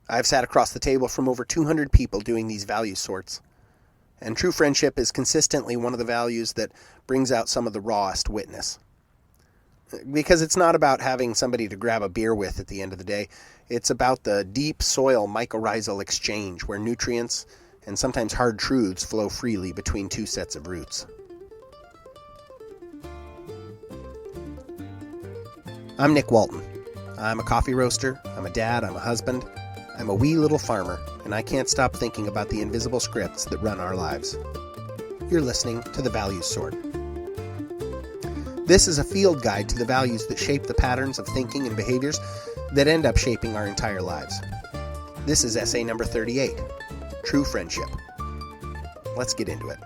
I've sat across the table from over 200 people doing these value sorts. And true friendship is consistently one of the values that brings out some of the rawest witness. Because it's not about having somebody to grab a beer with at the end of the day. It's about the deep soil mycorrhizal exchange where nutrients and sometimes hard truths flow freely between two sets of roots. I'm Nick Walton. I'm a coffee roaster, I'm a dad, I'm a husband, I'm a wee little farmer, and I can't stop thinking about the invisible scripts that run our lives. You're listening to The Values Sort. This is a field guide to the values that shape the patterns of thinking and behaviors that end up shaping our entire lives. This is essay number 38, True Friendship. Let's get into it.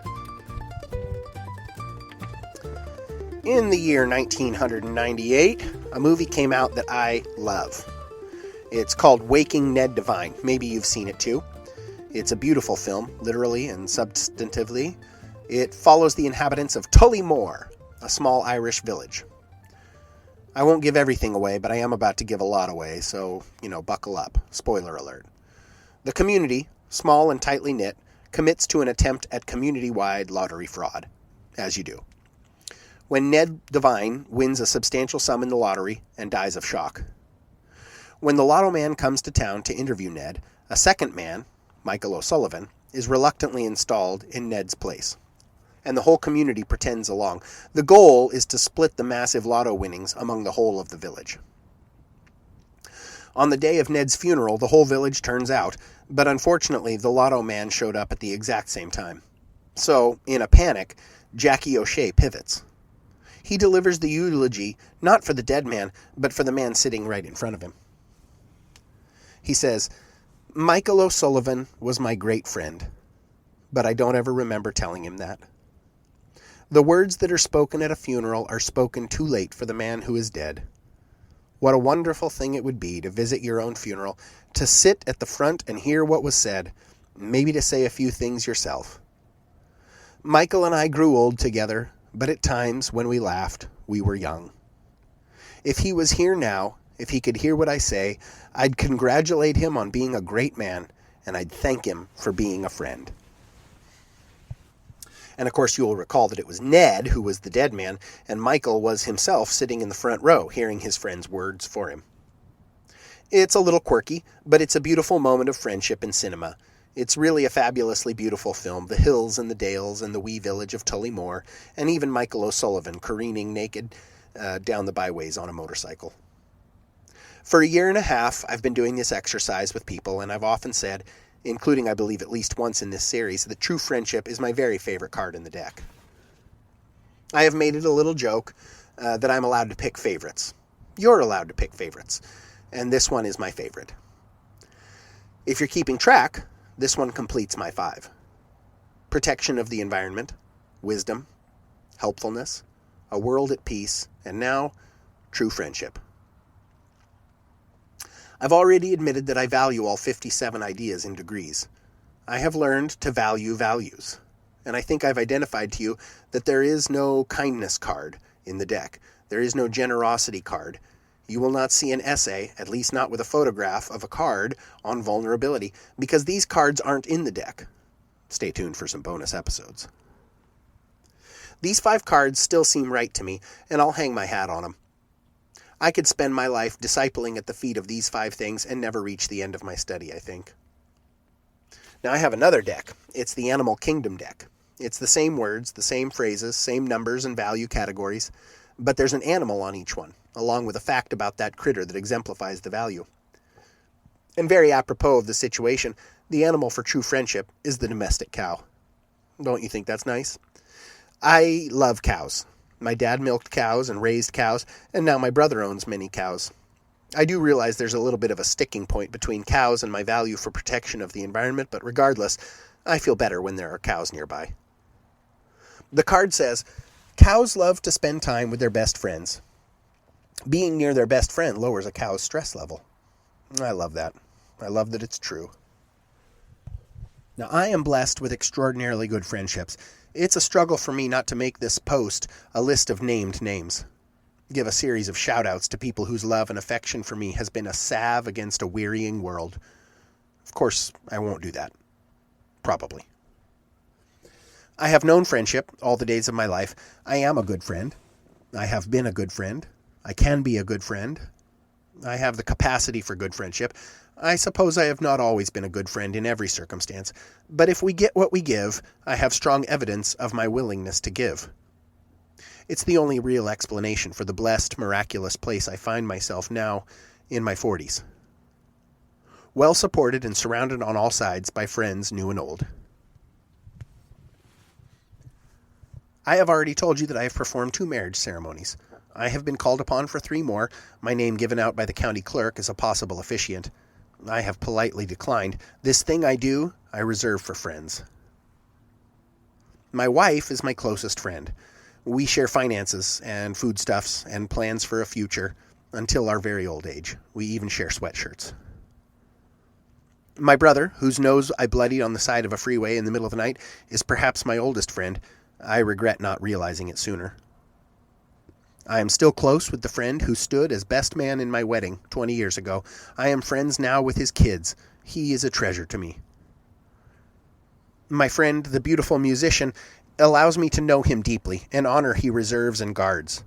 In the year 1998, a movie came out that I love. It's called Waking Ned Devine. Maybe you've seen it too. It's a beautiful film, literally and substantively. It follows the inhabitants of Tullymore, a small Irish village. I won't give everything away, but I am about to give a lot away, so, buckle up. Spoiler alert. The community, small and tightly knit, commits to an attempt at community-wide lottery fraud, as you do. When Ned Devine wins a substantial sum in the lottery and dies of shock. When the Lotto Man comes to town to interview Ned, a second man, Michael O'Sullivan, is reluctantly installed in Ned's place. And the whole community pretends along. The goal is to split the massive lotto winnings among the whole of the village. On the day of Ned's funeral, the whole village turns out, but unfortunately the Lotto Man showed up at the exact same time. So, in a panic, Jackie O'Shea pivots. He delivers the eulogy, not for the dead man, but for the man sitting right in front of him. He says, "Michael O'Sullivan was my great friend, but I don't ever remember telling him that. The words that are spoken at a funeral are spoken too late for the man who is dead. What a wonderful thing it would be to visit your own funeral, to sit at the front and hear what was said, maybe to say a few things yourself. Michael and I grew old together, but at times when we laughed, we were young. If he was here now, if he could hear what I say, I'd congratulate him on being a great man, and I'd thank him for being a friend." And of course you'll recall that it was Ned who was the dead man, and Michael was himself sitting in the front row, hearing his friend's words for him. It's a little quirky, but it's a beautiful moment of friendship in cinema. It's really a fabulously beautiful film, the hills and the dales and the wee village of Tullymore, and even Michael O'Sullivan careening naked down the byways on a motorcycle. For a year and a half, I've been doing this exercise with people, and I've often said, including I believe at least once in this series, that true friendship is my very favorite card in the deck. I have made it a little joke that I'm allowed to pick favorites. You're allowed to pick favorites, and this one is my favorite. If you're keeping track, this one completes my 5. Protection of the environment, wisdom, helpfulness, a world at peace, and now, true friendship. I've already admitted that I value all 57 ideas in degrees. I have learned to value values, and I think I've identified to you that there is no kindness card in the deck. There is no generosity card. You will not see an essay, at least not with a photograph of a card, on vulnerability, because these cards aren't in the deck. Stay tuned for some bonus episodes. These 5 cards still seem right to me, and I'll hang my hat on them. I could spend my life discipling at the feet of these 5 things and never reach the end of my study, I think. Now I have another deck. It's the Animal Kingdom deck. It's the same words, the same phrases, same numbers and value categories, but there's an animal on each one, along with a fact about that critter that exemplifies the value. And very apropos of the situation, the animal for true friendship is the domestic cow. Don't you think that's nice? I love cows. My dad milked cows and raised cows, and now my brother owns many cows. I do realize there's a little bit of a sticking point between cows and my value for protection of the environment, but regardless, I feel better when there are cows nearby. The card says, "Cows love to spend time with their best friends. Being near their best friend lowers a cow's stress level." I love that. I love that it's true. Now, I am blessed with extraordinarily good friendships. It's a struggle for me not to make this post a list of named names. Give a series of shout-outs to people whose love and affection for me has been a salve against a wearying world. Of course, I won't do that. Probably. I have known friendship all the days of my life. I am a good friend. I have been a good friend. I can be a good friend. I have the capacity for good friendship. I suppose I have not always been a good friend in every circumstance, but if we get what we give, I have strong evidence of my willingness to give. It's the only real explanation for the blessed, miraculous place I find myself now in my 40s. Well supported and surrounded on all sides by friends new and old. I have already told you that I have performed 2 marriage ceremonies. I have been called upon for 3 more, my name given out by the county clerk as a possible officiant. I have politely declined. This thing I do, I reserve for friends. My wife is my closest friend. We share finances and foodstuffs and plans for a future until our very old age. We even share sweatshirts. My brother, whose nose I bloodied on the side of a freeway in the middle of the night, is perhaps my oldest friend. I regret not realizing it sooner. I am still close with the friend who stood as best man in my wedding 20 years ago. I am friends now with his kids. He is a treasure to me. My friend, the beautiful musician, allows me to know him deeply, an honor he reserves and guards.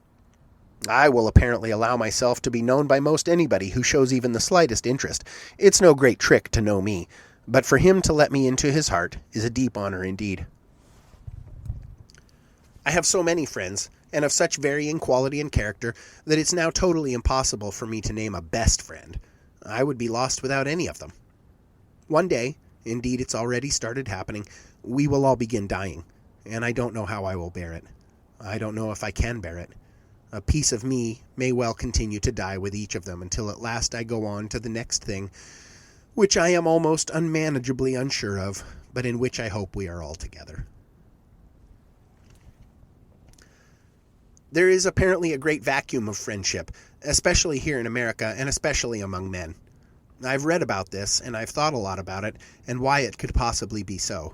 I will apparently allow myself to be known by most anybody who shows even the slightest interest. It's no great trick to know me, but for him to let me into his heart is a deep honor indeed. I have so many friends, and of such varying quality and character, that it's now totally impossible for me to name a best friend. I would be lost without any of them. One day, indeed it's already started happening, we will all begin dying, and I don't know how I will bear it. I don't know if I can bear it. A piece of me may well continue to die with each of them until at last I go on to the next thing, which I am almost unmanageably unsure of, but in which I hope we are all together. There is apparently a great vacuum of friendship, especially here in America and especially among men. I've read about this, and I've thought a lot about it, and why it could possibly be so.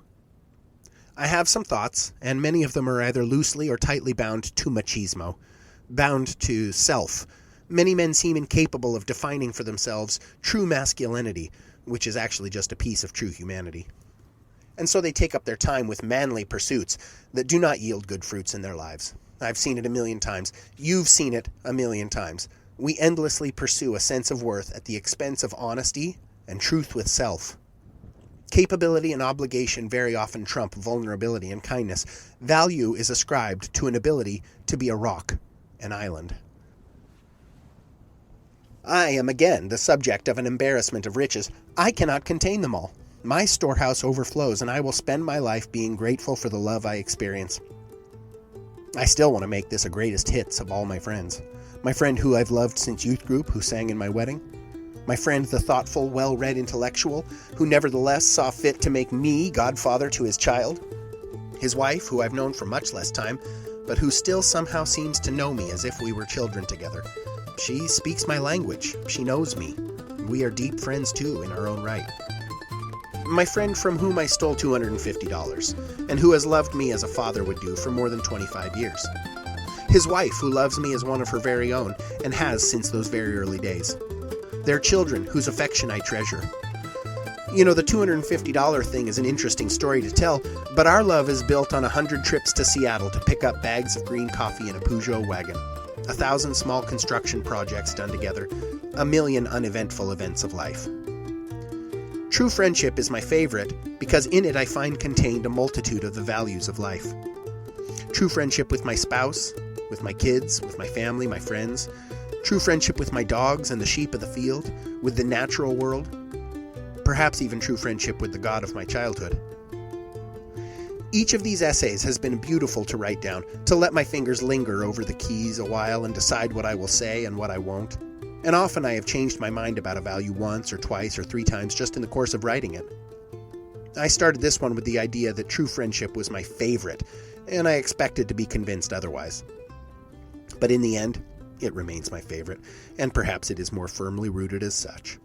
I have some thoughts, and many of them are either loosely or tightly bound to machismo, bound to self. Many men seem incapable of defining for themselves true masculinity, which is actually just a piece of true humanity. And so they take up their time with manly pursuits that do not yield good fruits in their lives. I've seen it 1,000,000 times. You've seen it 1,000,000 times. We endlessly pursue a sense of worth at the expense of honesty and truth with self. Capability and obligation very often trump vulnerability and kindness. Value is ascribed to an ability to be a rock, an island. I am again the subject of an embarrassment of riches. I cannot contain them all. My storehouse overflows, and I will spend my life being grateful for the love I experience. I still want to make this a greatest hits of all my friends. My friend who I've loved since youth group, who sang in my wedding. My friend the thoughtful, well-read intellectual, who nevertheless saw fit to make me godfather to his child. His wife, who I've known for much less time, but who still somehow seems to know me as if we were children together. She speaks my language. She knows me. We are deep friends, too, in our own right. My friend from whom I stole $250, and who has loved me as a father would do for more than 25 years. His wife, who loves me as one of her very own, and has since those very early days. Their children, whose affection I treasure. You know, the $250 thing is an interesting story to tell, but our love is built on 100 trips to Seattle to pick up bags of green coffee in a Peugeot wagon, 1,000 small construction projects done together, 1,000,000 uneventful events of life. True friendship is my favorite because in it I find contained a multitude of the values of life. True friendship with my spouse, with my kids, with my family, my friends. True friendship with my dogs and the sheep of the field, with the natural world. Perhaps even true friendship with the God of my childhood. Each of these essays has been beautiful to write down, to let my fingers linger over the keys a while and decide what I will say and what I won't. And often I have changed my mind about a value once or twice or 3 times just in the course of writing it. I started this one with the idea that true friendship was my favorite, and I expected to be convinced otherwise. But in the end, it remains my favorite, and perhaps it is more firmly rooted as such.